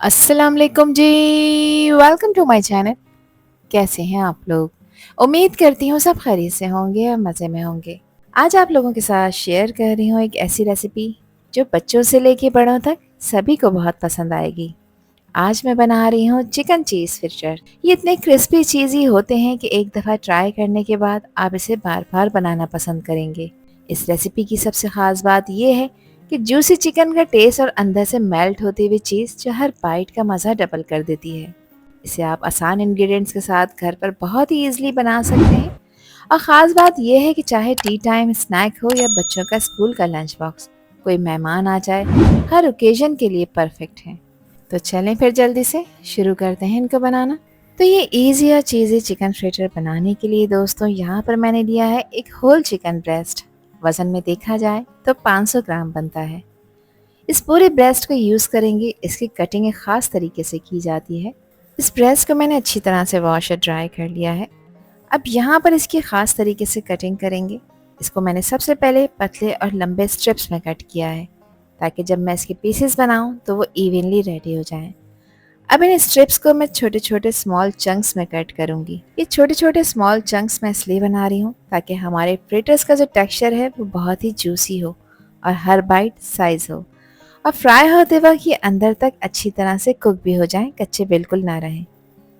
अस्सलाम वालेकुम जी। Welcome to my channel. कैसे हैं आप लोग? उम्मीद करती हूँ सब खैरियत से होंगे और मज़े में होंगे। आज आप लोगों के साथ शेयर कर रही हूँ एक ऐसी रेसिपी जो बच्चों से लेके बड़ों तक सभी को बहुत पसंद आएगी। आज मैं बना रही हूँ चिकन चीज़ फिशर। ये इतने क्रिस्पी चीज़ी होते हैं कि एक दफ़ा ट्राई करने के बाद आप इसे बार बार बनाना पसंद करेंगे। इस रेसिपी की सबसे ख़ास बात यह है कि जूसी चिकन का टेस्ट और अंदर से मेल्ट होती हुई चीज़ जो हर बाइट का मज़ा डबल कर देती है। इसे आप आसान इंग्रेडिएंट्स के साथ घर पर बहुत ही ईजिली बना सकते हैं। और ख़ास बात यह है कि चाहे टी टाइम स्नैक हो या बच्चों का स्कूल का लंच बॉक्स, कोई मेहमान आ जाए, हर ओकेजन के लिए परफेक्ट है। तो चलें फिर जल्दी से शुरू करते हैं इनको बनाना। तो ये इजी और चीज़ी चिकन फ्रिटर बनाने के लिए दोस्तों यहाँ पर मैंने लिया है एक होल चिकन ब्रेस्ट। वज़न में देखा जाए तो 500 ग्राम बनता है। इस पूरे ब्रेस्ट को यूज़ करेंगे। इसकी कटिंग एक ख़ास तरीके से की जाती है। इस ब्रेस्ट को मैंने अच्छी तरह से वॉश और ड्राई कर लिया है। अब यहाँ पर इसकी ख़ास तरीके से कटिंग करेंगे। इसको मैंने सबसे पहले पतले और लंबे स्ट्रिप्स में कट किया है ताकि जब मैं इसके पीसेस बनाऊं तो वो इवनली रेडी हो जाएं। अब इन स्ट्रिप्स को मैं छोटे छोटे स्मॉल चंक्स में कट करूंगी। ये छोटे छोटे स्मॉल चंक्स मैं इसलिए बना रही हूँ ताकि हमारे फ्रिटर्स का जो टेक्सचर है वो बहुत ही जूसी हो और हर बाइट साइज हो। और फ्राई होते वक्त ये अंदर तक अच्छी तरह से कुक भी हो जाएं, कच्चे बिल्कुल ना रहें।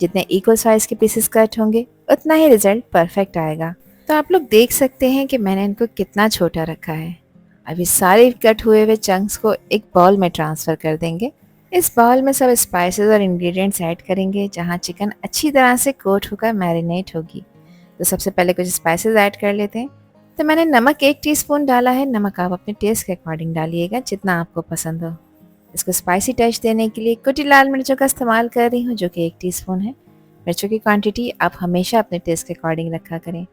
जितने इक्वल साइज के पीसेस कट होंगे उतना ही रिजल्ट परफेक्ट आएगा। तो आप लोग देख सकते हैं कि मैंने इनको कितना छोटा रखा है। अब इस सारे कट हुए हुए चंक्स को एक बाउल में ट्रांसफ़र कर देंगे। इस बाउल में सब स्पाइसेस और इंग्रेडिएंट्स ऐड करेंगे जहां चिकन अच्छी तरह से कोट होकर मैरिनेट होगी। तो सबसे पहले कुछ स्पाइसेस ऐड कर लेते हैं। तो मैंने नमक 1 टीस्पून डाला है। नमक आप अपने टेस्ट के अकॉर्डिंग डालिएगा जितना आपको पसंद हो। इसको स्पाइसी टच देने के लिए कुटी लाल मिर्चों का इस्तेमाल कर रही हूँ जो कि 1 टीस्पून है। मिर्चों की क्वांटिटी आप हमेशा अपने टेस्ट के अकॉर्डिंग रखा करें।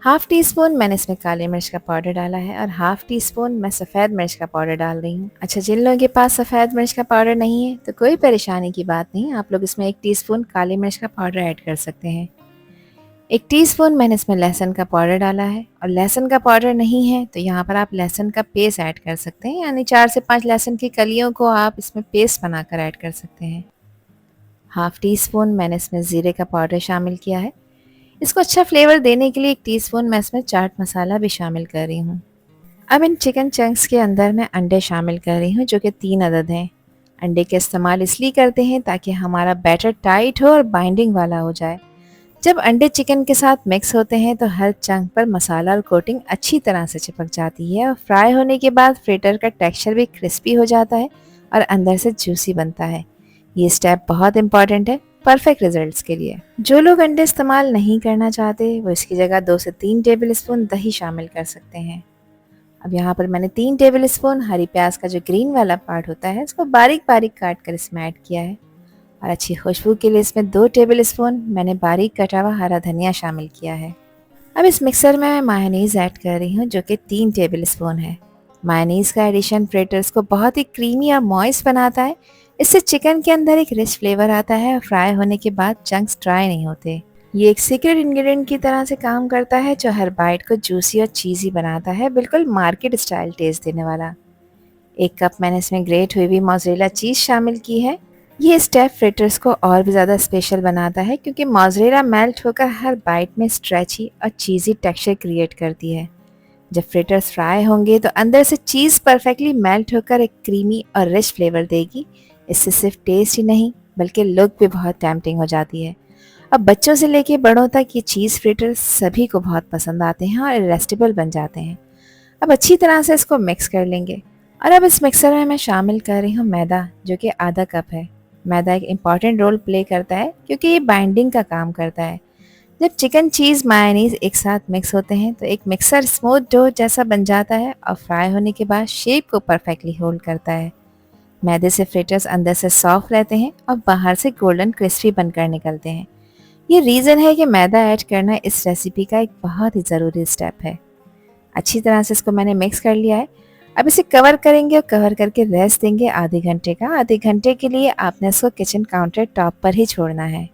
हाफ़ टी स्पून मैंने इसमें काली मिर्च का पाउडर डाला है और हाफ़ टी स्पून मैं सफ़ेद मिर्च का पाउडर डाल रही हूँ। अच्छा, जिन लोगों के पास सफ़ेद मिर्च का पाउडर नहीं है तो कोई परेशानी की बात नहीं, आप लोग इसमें 1 टीस्पून काली मिर्च का पाउडर ऐड कर सकते हैं। 1 टीस्पून मैंने इसमें लहसुन का पाउडर डाला है और लहसुन का पाउडर नहीं है तो यहाँ पर आप लहसुन का पेस्ट ऐड कर सकते हैं, यानी 4 से 5 लहसुन की कलियों को आप इसमें पेस्ट बनाकर ऐड कर सकते हैं। हाफ़ टी स्पून मैंने इसमें ज़ीरे का पाउडर शामिल किया है। इसको अच्छा फ्लेवर देने के लिए 1 टीस्पून मैं इसमें चाट मसाला भी शामिल कर रही हूँ। अब इन चिकन चंक्स के अंदर मैं अंडे शामिल कर रही हूँ जो कि 3 अदद हैं। अंडे का इस्तेमाल इसलिए करते हैं ताकि हमारा बैटर टाइट हो और बाइंडिंग वाला हो जाए। जब अंडे चिकन के साथ मिक्स होते हैं तो हर चंक पर मसाला और कोटिंग अच्छी तरह से चिपक जाती है और फ्राई होने के बाद फ्रिटर का टेक्सचर भी क्रिस्पी हो जाता है और अंदर से जूसी बनता है। ये स्टेप बहुत इंपॉर्टेंट है परफेक्ट रिजल्ट्स के लिए। जो लोग अंडे इस्तेमाल नहीं करना चाहते वो इसकी जगह 2 से 3 टेबल स्पून दही शामिल कर सकते हैं। अब यहाँ पर मैंने 3 टेबल स्पून हरी प्याज का जो ग्रीन वाला पार्ट होता है इसको बारीक बारीक काट कर इसमें ऐड किया है। और अच्छी खुशबू के लिए इसमें 2 टेबल स्पून मैंने बारीक कटा हुआ हरा धनिया शामिल किया है। अब इस मिक्सर में मैं मायोनीज़ ऐड कर रही हूँ जो कि 3 टेबल स्पून है। मायोनीज़ का एडिशन फ्रिटर्स को बहुत ही क्रीमी और मॉइस्ट बनाता है। इससे चिकन के अंदर एक रिच फ्लेवर आता है और फ्राई होने के बाद चंक्स ड्राई नहीं होते। ये एक सीक्रेट इंग्रेडिएंट की तरह से काम करता है जो हर बाइट को जूसी और चीज़ी बनाता है, बिल्कुल मार्केट स्टाइल टेस्ट देने वाला। 1 कप मैंने इसमें ग्रेट हुई हुई मोज़रेला चीज़ शामिल की है। ये स्टेप फ्रिटर्स को और भी ज़्यादा स्पेशल बनाता है क्योंकि मोज़रेला मेल्ट होकर हर बाइट में स्ट्रेची और चीज़ी टेक्सचर क्रिएट करती है। जब फ्रिटर्स फ्राई होंगे तो अंदर से चीज़ परफेक्टली मेल्ट होकर एक क्रीमी और रिच फ्लेवर देगी। इससे सिर्फ टेस्ट ही नहीं बल्कि लुक भी बहुत टेम्पटिंग हो जाती है। अब बच्चों से लेके बड़ों तक ये चीज़ फ्रिटर्स सभी को बहुत पसंद आते हैं और इरेस्टिबल बन जाते हैं। अब अच्छी तरह से इसको मिक्स कर लेंगे और अब इस मिक्सर में मैं शामिल कर रही हूँ मैदा जो कि आधा कप है। मैदा एक इम्पॉर्टेंट रोल प्ले करता है क्योंकि ये बाइंडिंग का काम करता है। जब चिकन चीज़ मायोनीज एक साथ मिक्स होते हैं तो एक मिक्सर स्मूथ डो जैसा बन जाता है और फ्राई होने के बाद शेप को परफेक्टली होल्ड करता है। मैदे से फ्रिटर्स अंदर से सॉफ्ट रहते हैं और बाहर से गोल्डन क्रिस्पी बनकर निकलते हैं। ये रीज़न है कि मैदा ऐड करना इस रेसिपी का एक बहुत ही ज़रूरी स्टेप है। अच्छी तरह से इसको मैंने मिक्स कर लिया है। अब इसे कवर करेंगे और कवर करके रेस्ट देंगे आधे घंटे का। आधे घंटे के लिए आपने इसको किचन काउंटर टॉप पर ही छोड़ना है।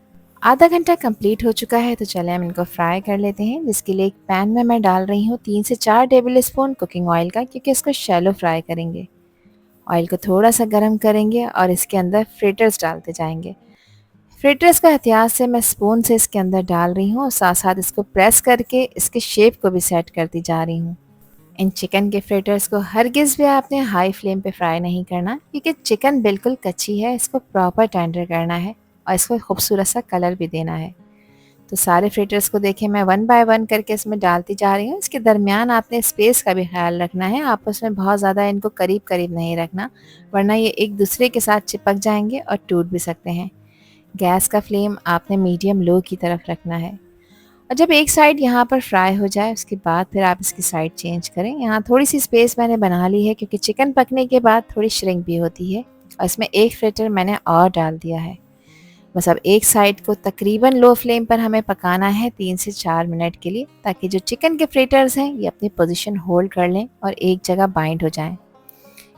आधा घंटा कंप्लीट हो चुका है तो चले हम इनको फ्राई कर लेते हैं, जिसके लिए एक पैन में मैं डाल रही हूँ 3 से 4 टेबल स्पून कुकिंग ऑयल का, क्योंकि इसको शैलो फ्राई करेंगे। ऑयल को थोड़ा सा गर्म करेंगे और इसके अंदर फ्रिटर्स डालते जाएंगे। फ्रिटर्स का एहतियात से मैं स्पून से इसके अंदर डाल रही हूँ और साथ साथ इसको प्रेस करके इसके शेप को भी सेट करती जा रही हूँ। इन चिकन के फ्रिटर्स को हरगिज़ भी आपने हाई फ्लेम पे फ्राई नहीं करना, क्योंकि चिकन बिल्कुल कच्ची है, इसको प्रॉपर टेंडर करना है और इसको खूबसूरत सा कलर भी देना है। तो सारे फ्रिटर्स को देखें मैं वन बाय वन करके इसमें डालती जा रही हूँ। इसके दरमियान आपने स्पेस का भी ख्याल रखना है, आपस में बहुत ज़्यादा इनको करीब करीब नहीं रखना, वरना ये एक दूसरे के साथ चिपक जाएंगे और टूट भी सकते हैं। गैस का फ्लेम आपने मीडियम लो की तरफ रखना है और जब एक साइड यहाँ पर फ्राई हो जाए उसके बाद फिर आप इसकी साइड चेंज करें। यहाँ थोड़ी सी स्पेस मैंने बना ली है, क्योंकि चिकन पकने के बाद थोड़ी श्रिंक भी होती है और इसमें एक फ्रिटर मैंने और डाल दिया है। बस अब एक साइड को तकरीबन लो फ्लेम पर हमें पकाना है 3 से 4 मिनट के लिए, ताकि जो चिकन के फ्रिटर्स हैं ये अपनी पोजीशन होल्ड कर लें और एक जगह बाइंड हो जाएं।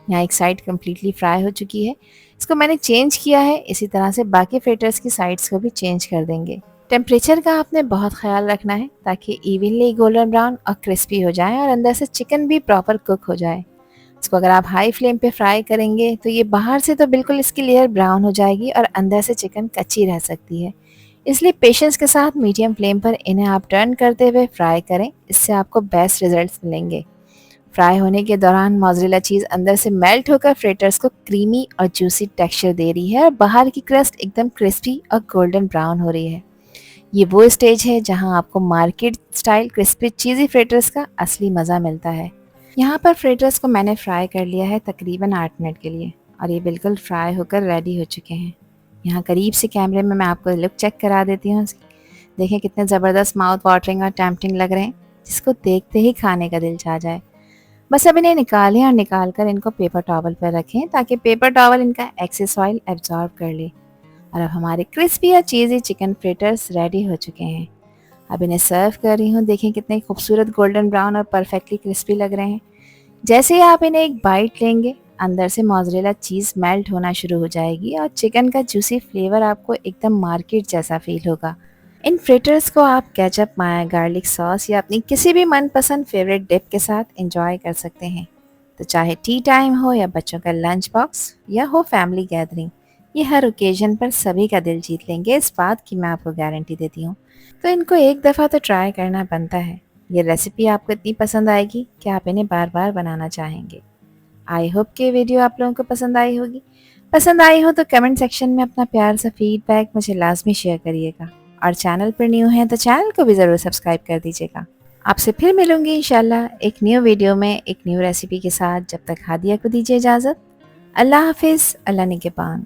यहाँ एक साइड कम्प्लीटली फ्राई हो चुकी है, इसको मैंने चेंज किया है। इसी तरह से बाकी फ्रिटर्स की साइड्स को भी चेंज कर देंगे। टेम्परेचर का आपने बहुत ख्याल रखना है ताकि इवनली गोल्डन ब्राउन और क्रिस्पी हो जाए और अंदर से चिकन भी प्रॉपर कुक हो जाए। इसको अगर आप हाई फ्लेम पे फ्राई करेंगे तो ये बाहर से तो बिल्कुल इसकी लेयर ब्राउन हो जाएगी और अंदर से चिकन कच्ची रह सकती है। इसलिए पेशेंस के साथ मीडियम फ्लेम पर इन्हें आप टर्न करते हुए फ्राई करें, इससे आपको बेस्ट रिजल्ट्स मिलेंगे। फ्राई होने के दौरान मोज़रेला चीज़ अंदर से मेल्ट होकर फ्रिटर्स को क्रीमी और जूसी टेक्सचर दे रही है और बाहर की क्रस्ट एकदम क्रिस्पी और गोल्डन ब्राउन हो रही है। ये वो स्टेज है जहां आपको मार्केट स्टाइल क्रिस्पी चीज़ी फ्रिटर्स का असली मज़ा मिलता है। यहाँ पर फ्रिटर्स को मैंने फ्राई कर लिया है तकरीबन 8 मिनट के लिए और ये बिल्कुल फ्राई होकर रेडी हो चुके हैं। यहाँ करीब से कैमरे में मैं आपको लुक चेक करा देती हूँ। देखें कितने ज़बरदस्त माउथ वाटरिंग और टेम्पटिंग लग रहे हैं, जिसको देखते ही खाने का दिल चाह जाए। बस अब इन्हें निकालें और निकाल कर इनको पेपर टॉवल पर रखें ताकि पेपर टॉवल इनका एक्सेस ऑयल एब्जॉर्ब कर ले। और अब हमारे क्रिस्पी और चीज़ी चिकन फ्रिटर्स रेडी हो चुके हैं। अब इन्हें सर्व कर रही हूँ। देखें कितने खूबसूरत गोल्डन ब्राउन और परफेक्टली क्रिस्पी लग रहे हैं। जैसे ही आप इन्हें एक बाइट लेंगे अंदर से मोज़रेला चीज़ मेल्ट होना शुरू हो जाएगी और चिकन का जूसी फ्लेवर आपको एकदम मार्केट जैसा फील होगा। इन फ्रिटर्स को आप केचप, माया, गार्लिक सॉस या अपनी किसी भी मनपसंद फेवरेट डिप के साथ एंजॉय कर सकते हैं। तो चाहे टी टाइम हो या बच्चों का लंच बॉक्स या हो फैमिली गैदरिंग, ये हर ओकेजन पर सभी का दिल जीत लेंगे, इस बात की मैं आपको गारंटी देती हूँ। तो इनको एक दफ़ा तो ट्राई करना बनता है। ये रेसिपी आपको इतनी पसंद आएगी कि आप इन्हें बार बार बनाना चाहेंगे। आई होप कि वीडियो आप लोगों को पसंद आई होगी। पसंद आई हो तो कमेंट सेक्शन में अपना प्यार सा फीडबैक मुझे लाजमी शेयर करिएगा और चैनल पर न्यू हैं तो चैनल को भी ज़रूर सब्सक्राइब कर दीजिएगा। आपसे फिर मिलूंगी इंशाल्लाह एक न्यू वीडियो में एक न्यू रेसिपी के साथ। जब तक हादिया को दीजिए इजाज़त। अल्लाह हाफिज़, अल्लाह निगहबान।